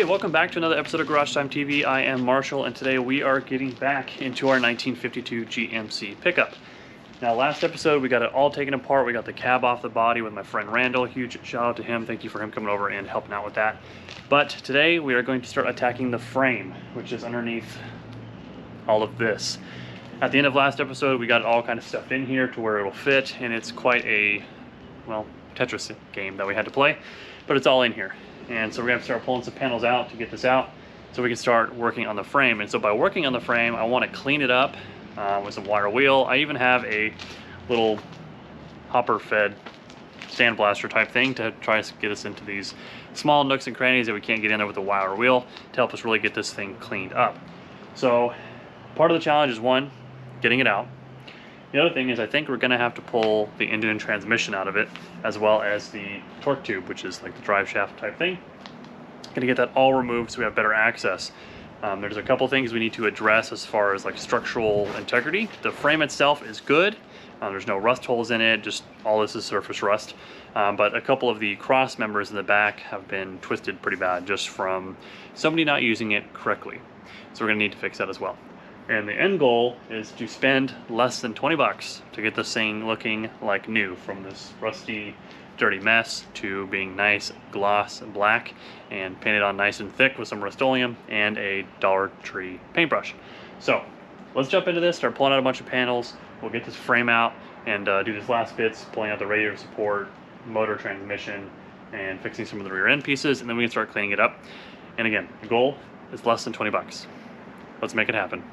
Hey, welcome back to another episode of Garage Time TV. I am Marshall, and today we are getting back into our 1952 GMC pickup. Now, last episode we got it all taken apart. We got the cab off the body with my friend Randall. Huge shout out to him. Thank you for him coming over and helping out with that. But today we are going to start attacking the frame, which is underneath all of this. At the end of last episode, we got it all kind of stuffed in here to where it will fit, and it's quite a, well, Tetris game that we had to play, but it's all in here. And so we're gonna have to start pulling some panels out to get this out so we can start working on the frame. And so by working on the frame, I want to clean it up with some wire wheel. I even have a little hopper fed sandblaster type thing to try to get us into these small nooks and crannies that we can't get in there with the wire wheel to help us really get this thing cleaned up. So part of the challenge is, one, getting it out. The other thing is I think we're going to have to pull the engine and transmission out of it, as well as the torque tube, which is like the drive shaft type thing. Going to get that all removed so we have better access. There's a couple things we need to address as far as like structural integrity. The frame itself is good. There's no rust holes in it, just all this is surface rust. But a couple of the cross members in the back have been twisted pretty bad just from somebody not using it correctly. So we're going to need to fix that as well. And the end goal is to spend less than 20 bucks to get this thing looking like new, from this rusty, dirty mess to being nice gloss and black and painted on nice and thick with some Rust-Oleum and a Dollar Tree paintbrush. So let's jump into this, start pulling out a bunch of panels. We'll get this frame out and do this last bits, pulling out the radiator support, motor, transmission, and fixing some of the rear end pieces, and then we can start cleaning it up. And again, the goal is less than 20 bucks. Let's make it happen.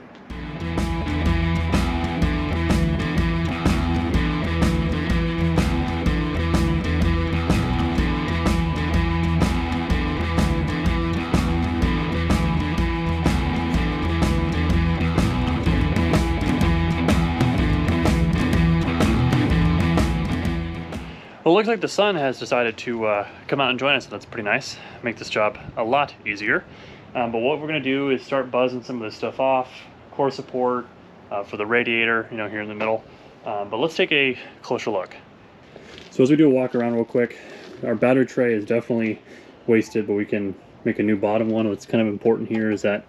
Well, it looks like the sun has decided to come out and join us, so that's pretty nice. Make this job a lot easier. But what we're going to do is start buzzing some of this stuff off. Core support for the radiator, here in the middle. But let's take a closer look. So as we do a walk around real quick, our battery tray is definitely wasted, but we can make a new bottom one. What's kind of important here is that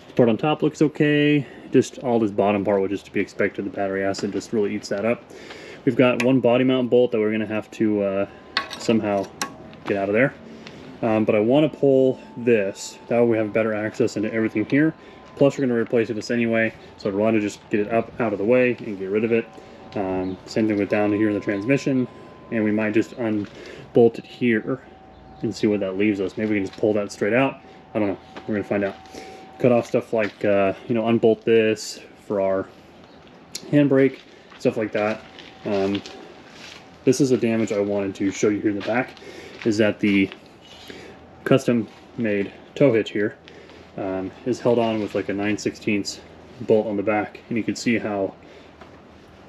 the part on top looks okay. Just all this bottom part, which is to be expected. The battery acid just really eats that up. We've got one body mount bolt that we're going to have to somehow get out of there. But I want to pull this. That way we have better access into everything here. Plus we're going to replace this anyway, so I'd want to just get it up out of the way and get rid of it. Same thing with down to here in the transmission. And we might just unbolt it here and see what that leaves us. Maybe we can just pull that straight out. I don't know. We're going to find out. Cut off stuff like, unbolt this for our handbrake, stuff like that. This is a damage I wanted to show you here in the back, is that the custom made tow hitch here is held on with like a 9/16 bolt on the back, and you can see how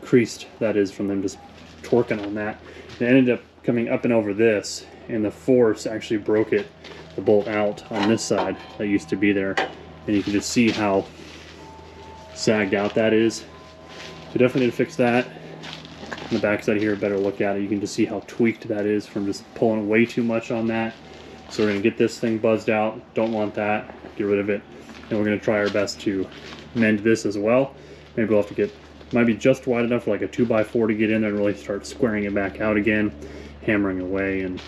creased that is from them just torquing on that. It ended up coming up and over this, and the force actually broke the bolt out on this side that used to be there, and you can just see how sagged out that is. So definitely need to fix that. On the back side here, a better look at it, you can just see how tweaked that is from just pulling way too much on that. So we're going to get this thing buzzed out. Don't want that. Get rid of it. And we're going to try our best to mend this as well. Maybe we'll have to get, might be just wide enough for like a 2x4 to get in there and really start squaring it back out again, hammering away and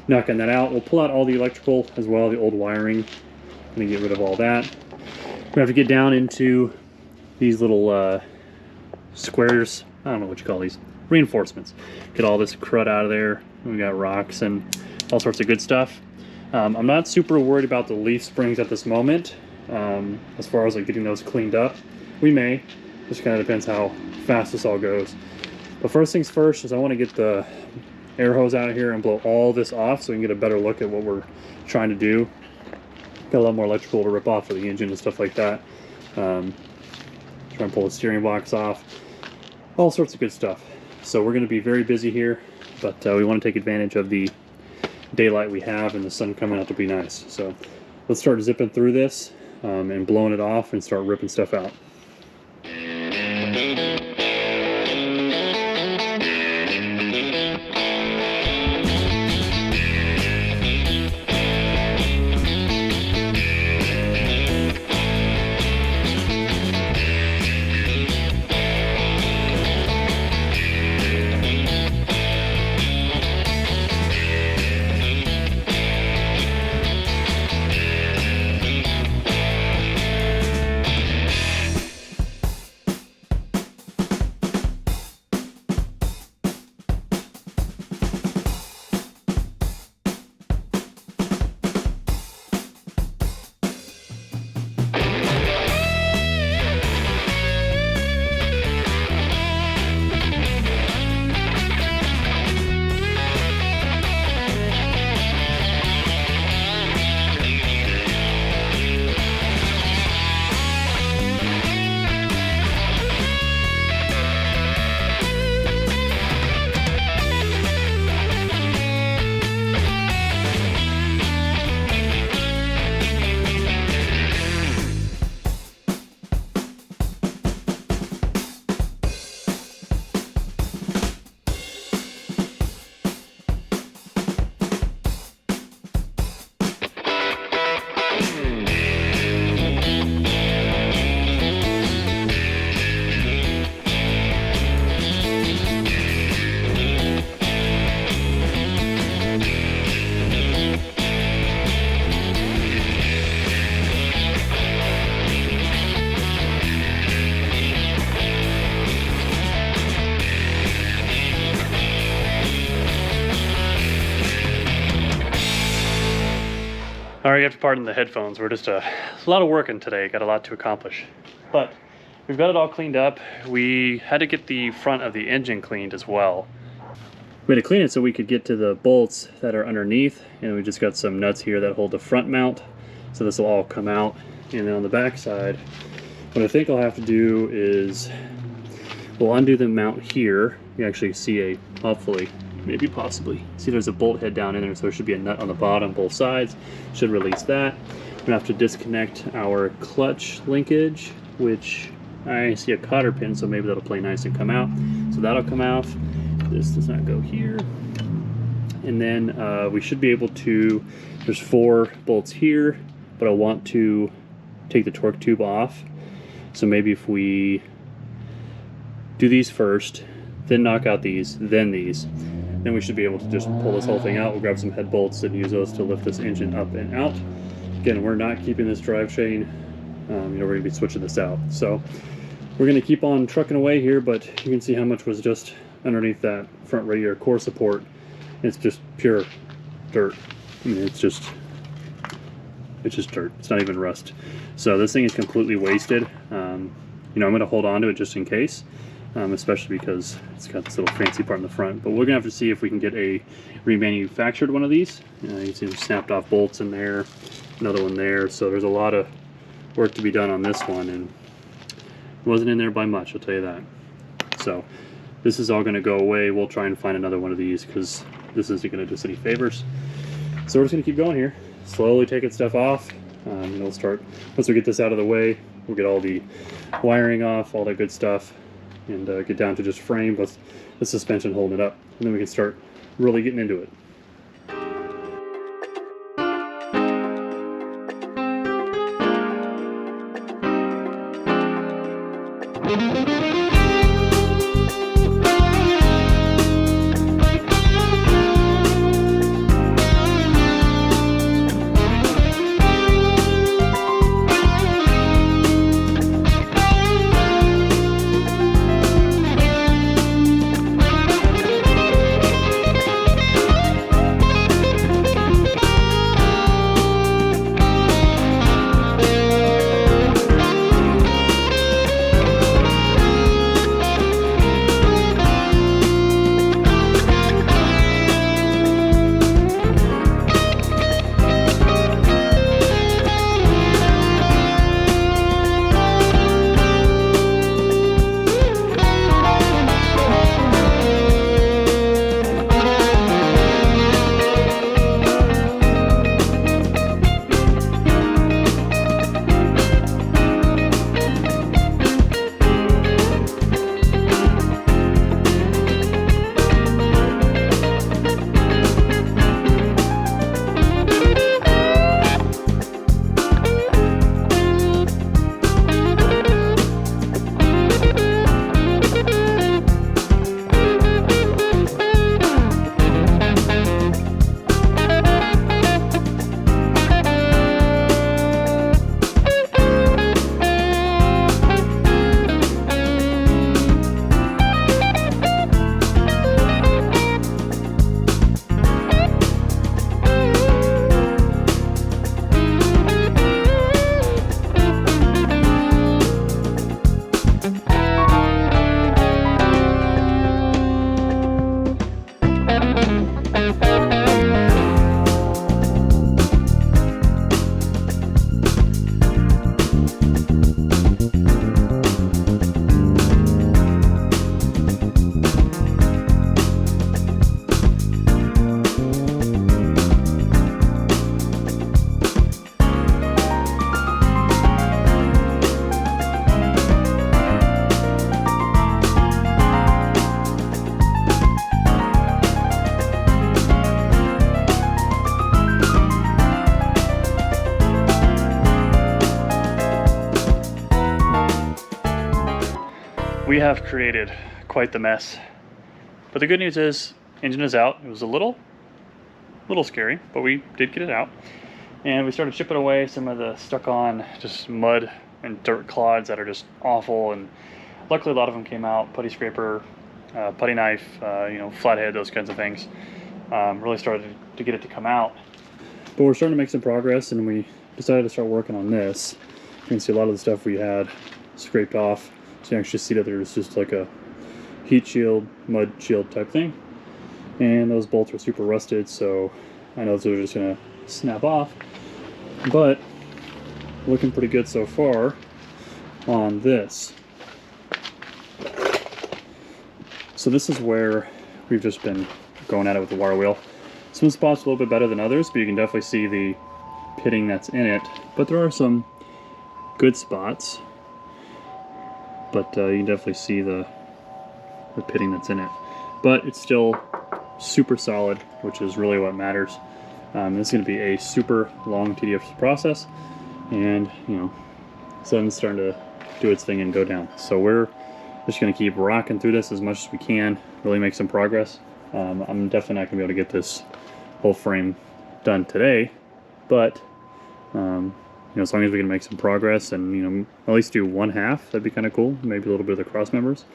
knocking that out. We'll pull out all the electrical as well, the old wiring. Going to get rid of all that. We have to get down into these little squares. I don't know what you call these, reinforcements. Get all this crud out of there. We got rocks and all sorts of good stuff. I'm not super worried about the leaf springs at this moment, as far as like getting those cleaned up. We may, just kind of depends how fast this all goes. But first things first is I want to get the air hose out of here and blow all this off so we can get a better look at what we're trying to do. Got a lot more electrical to rip off for the engine and stuff like that. Try and pull the steering box off. All sorts of good stuff. So we're going to be very busy here, but we want to take advantage of the daylight we have and the sun coming out to be nice. So let's start zipping through this and blowing it off and start ripping stuff out. you have to pardon the headphones. We're just a lot of working today. Got a lot to accomplish. But we've got it all cleaned up. We had to get the front of the engine cleaned as well. We had to clean it so we could get to the bolts that are underneath, and we just got some nuts here that hold the front mount. So this will all come out. And then on the back side, what I think I'll have to do is we'll undo the mount here. You actually see hopefully, maybe possibly, see there's a bolt head down in there, so there should be a nut on the bottom, both sides. Should release that. We're gonna have to disconnect our clutch linkage, which I see a cotter pin, so maybe that'll play nice and come out. So that'll come out. This does not go here. And then we should be able to, there's 4 bolts here, but I want to take the torque tube off. So maybe if we do these first, then knock out these, then these, then we should be able to just pull this whole thing out. We'll grab some head bolts and use those to lift this engine up and out. Again, we're not keeping this drivetrain. We're going to be switching this out. So we're going to keep on trucking away here, but you can see how much was just underneath that front radiator core support. It's just pure dirt. I mean, it's just dirt. It's not even rust. So this thing is completely wasted. I'm going to hold on to it just in case, especially because it's got this little fancy part in the front. But we're going to have to see if we can get a remanufactured one of these. You can see some snapped off bolts in there, another one there. So there's a lot of work to be done on this one, and it wasn't in there by much, I'll tell you that. So this is all going to go away. We'll try and find another one of these because this isn't going to do us any favors. So we're just going to keep going here, slowly taking stuff off. We'll start, once we get this out of the way, we'll get all the wiring off, all that good stuff, and get down to just frame with the suspension holding it up. And then we can start really getting into it. We have created quite the mess, but the good news is engine is out. It was a little scary, but we did get it out, and we started chipping away some of the stuck on just mud and dirt clods that are just awful, and luckily a lot of them came out. Putty scraper, putty knife, flathead, those kinds of things. Really started to get it to come out. But we're starting to make some progress, and we decided to start working on this. You can see a lot of the stuff we had scraped off. So you can actually see that there's just like a heat shield, mud shield type thing. And those bolts were super rusted, so I know those are just gonna snap off. But looking pretty good so far on this. So this is where we've just been going at it with the wire wheel. Some spots a little bit better than others, but you can definitely see the pitting that's in it. But there are some good spots, but you can definitely see the pitting that's in it. But it's still super solid, which is really what matters. This is going to be a super long, tedious process, and you know, the sun's starting to do its thing and go down. So we're just going to keep rocking through this as much as we can, really make some progress. I'm definitely not going to be able to get this whole frame done today, but you know, as long as we can make some progress and, you know, at least do one half, that'd be kind of cool. Maybe a little bit of the cross members,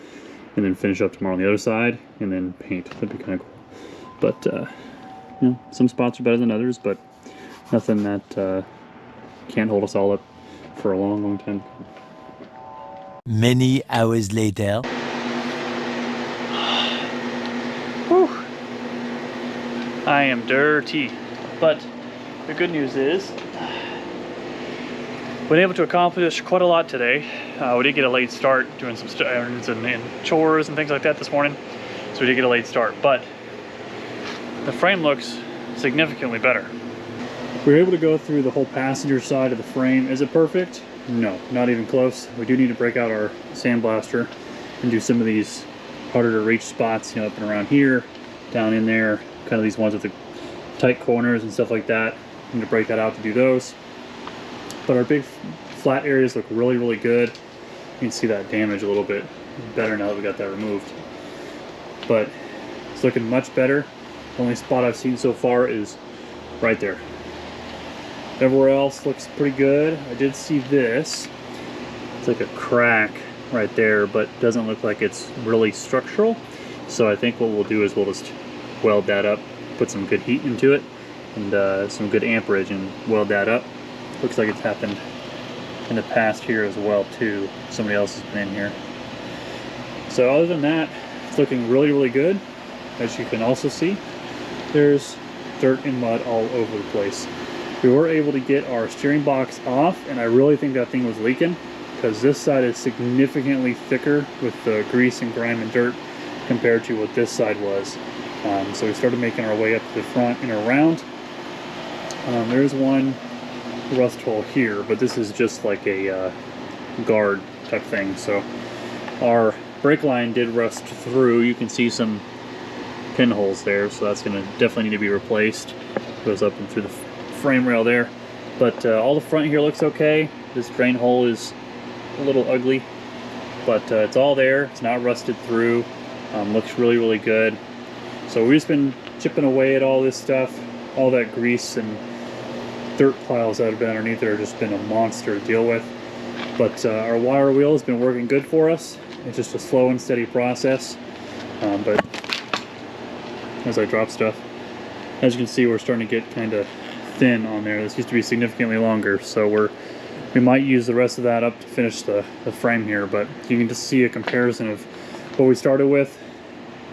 and then finish up tomorrow on the other side, and then paint. That'd be kind of cool. But you know, some spots are better than others, but nothing that can't hold us all up for a long, long time. Many hours later. Whew. I am dirty, but the good news is been able to accomplish quite a lot today. We did get a late start doing some errands and chores and things like that this morning, so we did get a late start, but the frame looks significantly better. We were able to go through the whole passenger side of the frame. Is it perfect? No, not even close. We do need to break out our sandblaster and do some of these harder to reach spots, you know, up and around here, down in there, kind of these ones with the tight corners and stuff like that. We need to break that out to do those. But our big flat areas look really, really good. You can see that damage a little bit better now that we got that removed. But it's looking much better. The only spot I've seen so far is right there. Everywhere else looks pretty good. I did see this. It's like a crack right there, but doesn't look like it's really structural. So I think what we'll do is we'll just weld that up, put some good heat into it, and some good amperage, and weld that up. Looks like it's happened in the past here as well too. Somebody else has been in here. So other than that, it's looking really, really good. As you can also see, there's dirt and mud all over the place. We were able to get our steering box off, and I really think that thing was leaking, because this side is significantly thicker with the grease and grime and dirt compared to what this side was. So we started making our way up to the front and around. There's one rust hole here, but this is just like a guard type thing. So our brake line did rust through. You can see some pinholes there, so that's going to definitely need to be replaced. Goes up and through the frame rail there, but all the front here looks okay. This drain hole is a little ugly, but it's all there. It's not rusted through. Looks really, really good. So we've just been chipping away at all this stuff. All that grease and dirt piles that have been underneath there have just been a monster to deal with. But our wire wheel has been working good for us. It's just a slow and steady process. But as I drop stuff, as you can see, we're starting to get kind of thin on there. This used to be significantly longer, so we might use the rest of that up to finish the frame here. But you can just see a comparison of what we started with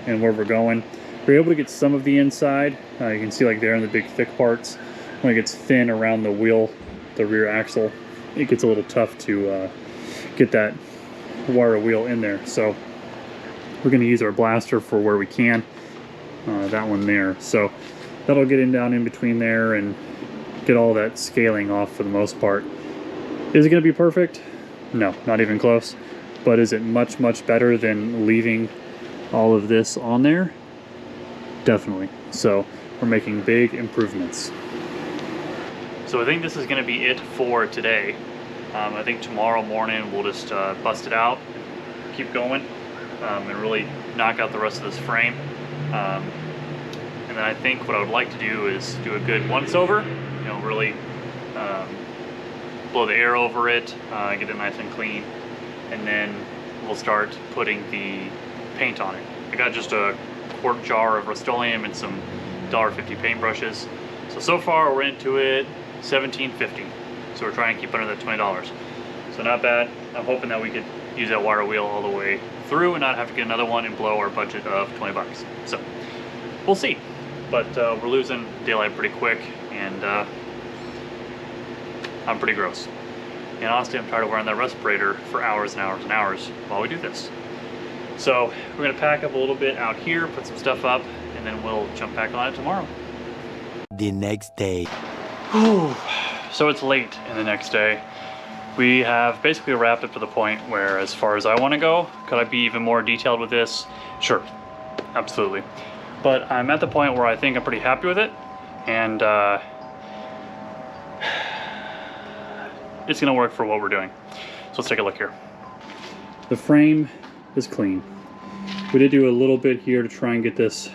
and where we're going. We're able to get some of the inside. You can see like there in the big thick parts. When it gets thin around the wheel, the rear axle, it gets a little tough to get that wire wheel in there. So we're going to use our blaster for where we can. That one there. So that'll get in down in between there and get all that scaling off for the most part. Is it going to be perfect? No, not even close. But is it much, much better than leaving all of this on there? Definitely. So we're making big improvements. So I think this is going to be it for today. I think tomorrow morning we'll just bust it out, keep going, and really knock out the rest of this frame. And then I think what I would like to do is do a good once over, you know, really blow the air over it, get it nice and clean, and then we'll start putting the paint on it. I got just a quart jar of Rust-Oleum and some $1.50 paintbrushes, so So far we're into it $17.50. So we're trying to keep under that $20. So not bad. I'm hoping that we could use that water wheel all the way through and not have to get another one and blow our budget of 20 bucks. So we'll see. But we're losing daylight pretty quick, and I'm pretty gross. And honestly, I'm tired of wearing that respirator for hours and hours and hours while we do this. So we're gonna pack up a little bit out here, put some stuff up, and then we'll jump back on it tomorrow. The next day. So it's late in the next day. We have basically wrapped up to the point where, as far as I want to go, could I be even more detailed with this? Sure, absolutely. But I'm at the point where I think I'm pretty happy with it, and it's gonna work for what we're doing. So let's take a look here. The frame is clean. We did do a little bit here to try and get this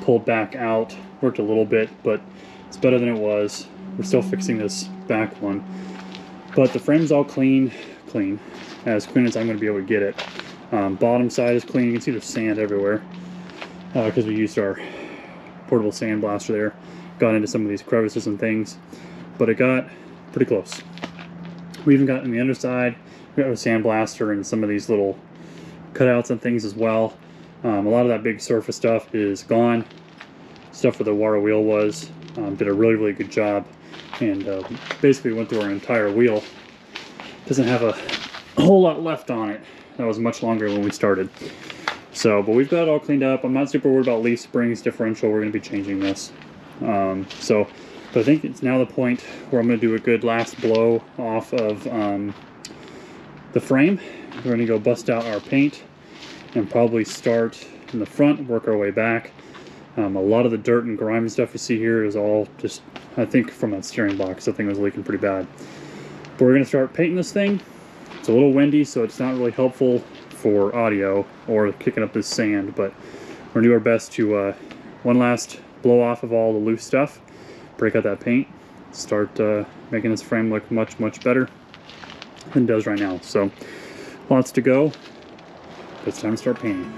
pulled back out. Worked a little bit, but it's better than it was. We're still fixing this back one. But the frame's all clean, as clean as I'm gonna be able to get it. Bottom side is clean. You can see there's sand everywhere because we used our portable sand blaster there. Got into some of these crevices and things, but it got pretty close. We even got in the underside. We got a sand blaster and some of these little cutouts and things as well. A lot of that big surface stuff is gone. Stuff where the water wheel was. Did a really good job, and basically went through our entire wheel. Doesn't have a whole lot left on it. That was much longer when we started. So, but we've got it all cleaned up. I'm not super worried about leaf springs, differential. We're going to be changing this. But I think it's now the point where I'm going to do a good last blow off of the frame. We're going to go bust out our paint and probably start in the front, work our way back. A lot of the dirt and grime and stuff you see here is all just, I think, from that steering box. That thing was leaking pretty bad. But we're going to start painting this thing. It's a little windy, so it's not really helpful for audio or kicking up this sand, but we're going to do our best to one last blow off of all the loose stuff, break out that paint, start making this frame look much better than it does right now. So lots to go, but it's time to start painting.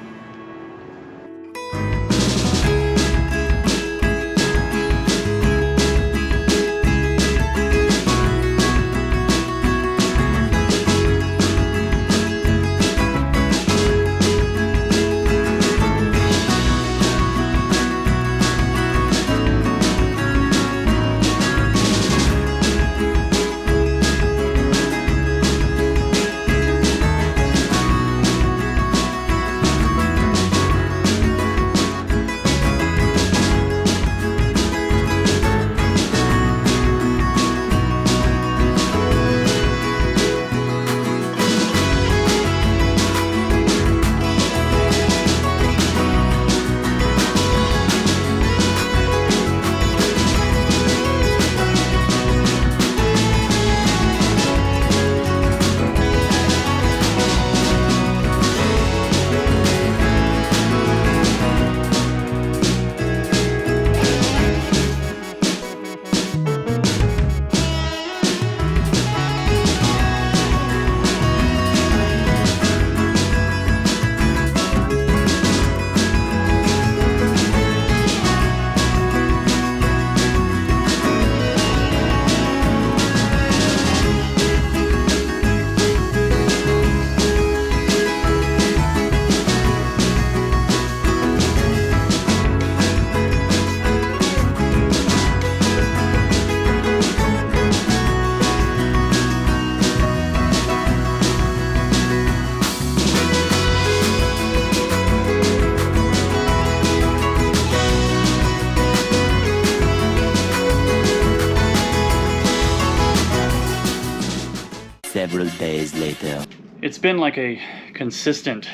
Several days later. It's been like a consistent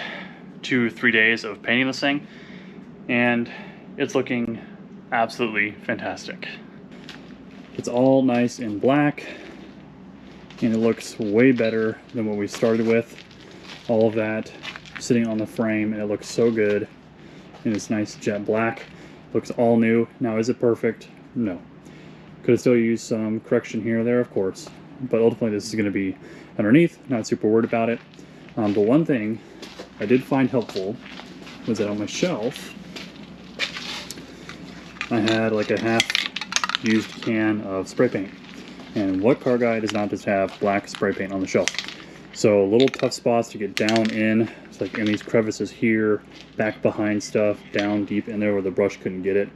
2-3 days of painting this thing, and it's looking absolutely fantastic. It's all nice and black, and it looks way better than what we started with. All of that sitting on the frame, and it looks so good. And it's nice jet black. Looks all new. Now, is it perfect? No. Could have still used some correction here or there, of course. But ultimately, this is going to be underneath. Not super worried about it. But one thing I did find helpful was that on my shelf, I had like a used can of spray paint. And what car guy does not just have black spray paint on the shelf? So little tough spots to get down in. It's like in these crevices here, back behind stuff, down deep in there where the brush couldn't get it.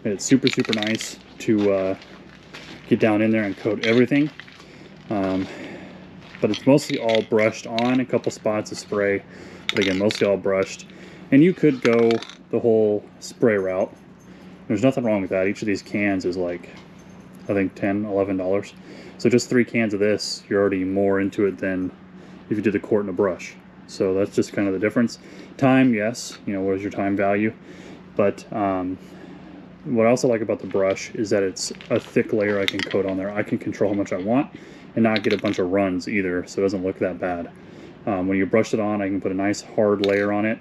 And it's super, super nice to get down in there and coat everything. But it's mostly all brushed on, a couple spots of spray, but again, mostly all brushed. And you could go the whole spray route. There's nothing wrong with that. Each of these cans is like, I think $10, $11. So just 3 cans of this, you're already more into it than if you did the quart and a brush. So that's just kind of the difference. Time, yes, you know, what is your time value? But what I also like about the brush is that it's a thick layer I can coat on there. I can control how much I want and not get a bunch of runs either, so it doesn't look that bad. When you brush it on, I can put a nice hard layer on it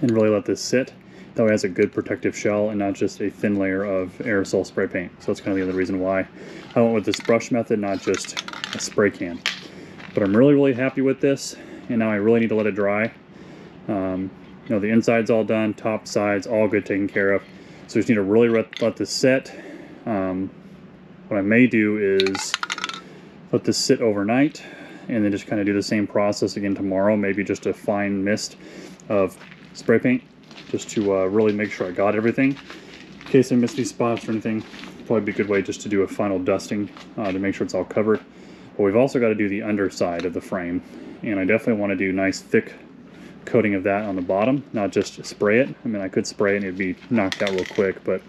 and really let this sit. That way it has a good protective shell and not just a thin layer of aerosol spray paint. So that's kind of the other reason why I went with this brush method, not just a spray can. But I'm really, really happy with this, and now I really need to let it dry. You know, the inside's all done, top, sides, all good, taken care of. So just need to really let this set. What I may do is let this sit overnight and then just kind of do the same process again tomorrow, maybe just a fine mist of spray paint just to really make sure I got everything. In case I missed any spots or anything, probably be a good way just to do a final dusting to make sure it's all covered. But we've also got to do the underside of the frame, and I definitely want to do nice thick coating of that on the bottom, not just spray it. I mean, I could spray it and it'd be knocked out real quick, but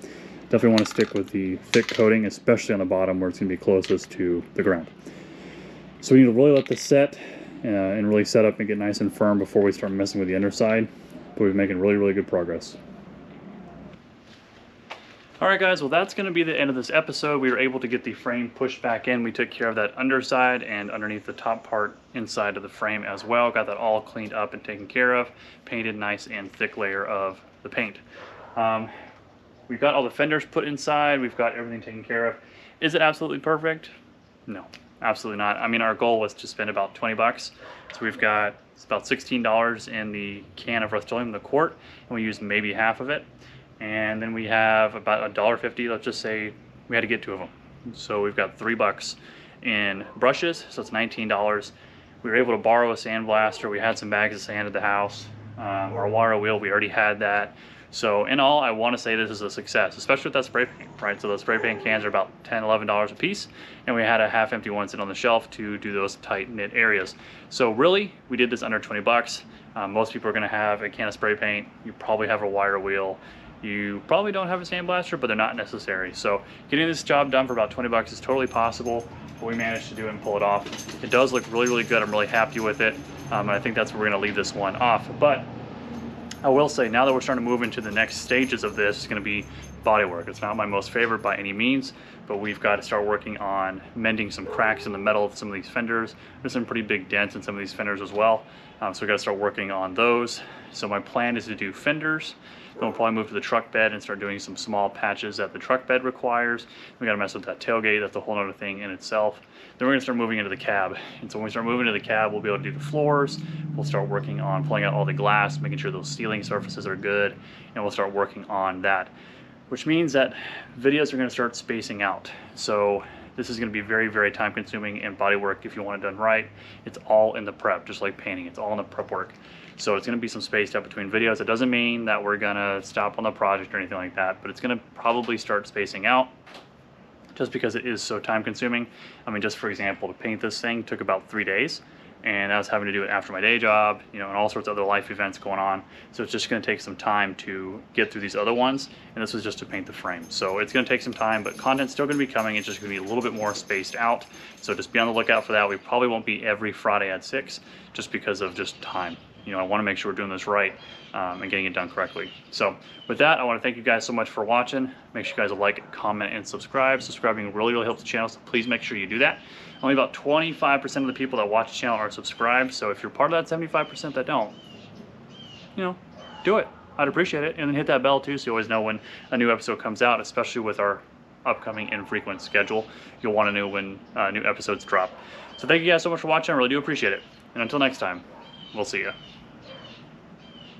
definitely want to stick with the thick coating, especially on the bottom where it's going to be closest to the ground. So we need to really let this set and really set up and get nice and firm before we start messing with the underside. But we're making really, really good progress. Alright guys, well that's going to be the end of this episode. We were able to get the frame pushed back in. We took care of that underside and underneath the top part inside of the frame as well. Got that all cleaned up and taken care of. Painted nice and thick layer of the paint. We've got all the fenders put inside. We've got everything taken care of. Is it absolutely perfect? No, absolutely not. I mean, our goal was to spend about 20 bucks. So we've got, it's about $16 in the can of Rust-Oleum, the quart, and we used maybe half of it. And then we have about $1.50, let's just say we had to get 2 of them. So we've got $3 in brushes, so it's $19. We were able to borrow a sandblaster. We had some bags of sand at the house. Our wire wheel, we already had that. So in all, I want to say this is a success, especially with that spray paint, right? So the spray paint cans are about $10, $11 a piece, and we had a half empty one sitting on the shelf to do those tight knit areas. So really, we did this under 20 bucks. Most people are going to have a can of spray paint. You probably have a wire wheel. You probably don't have a sandblaster, but they're not necessary. So getting this job done for about 20 bucks is totally possible, but we managed to do it and pull it off. It does look really, really good. I'm really happy with it. And I think that's where we're going to leave this one off. But I will say, now that we're starting to move into the next stages of this, it's going to be bodywork. It's not my most favorite by any means, but we've got to start working on mending some cracks in the metal of some of these fenders. There's some pretty big dents in some of these fenders as well. So we've got to start working on those. So my plan is to do fenders. Then we'll probably move to the truck bed and start doing some small patches that the truck bed requires. We got to mess with that tailgate. That's a whole other thing in itself. Then we're going to start moving into the cab. And so when we start moving into the cab, we'll be able to do the floors. We'll start working on pulling out all the glass, making sure those ceiling surfaces are good. And we'll start working on that, which means that videos are going to start spacing out. So this is going to be very, very time consuming and body work if you want it done right. It's all in the prep, just like painting. It's all in the prep work. So it's going to be some spaced out between videos. It doesn't mean that we're going to stop on the project or anything like that, but it's going to probably start spacing out just because it is so time consuming. I mean, just for example, to paint this thing took about 3 days, and I was having to do it after my day job, you know, and all sorts of other life events going on. So it's just going to take some time to get through these other ones, and this was just to paint the frame. So it's going to take some time, but content's still going to be coming. It's just going to be a little bit more spaced out. So just be on the lookout for that. We probably won't be every Friday at 6 just because of just time. You know, I want to make sure we're doing this right and getting it done correctly. So with that, I want to thank you guys so much for watching. Make sure you guys like, comment, and subscribe. Subscribing really, really helps the channel, so please make sure you do that. Only about 25% of the people that watch the channel are subscribed, so if you're part of that 75% that don't, you know, do it. I'd appreciate it. And then hit that bell too, so you always know when a new episode comes out, especially with our upcoming infrequent schedule. You'll want to know when new episodes drop. So thank you guys so much for watching. I really do appreciate it. And until next time, we'll see you.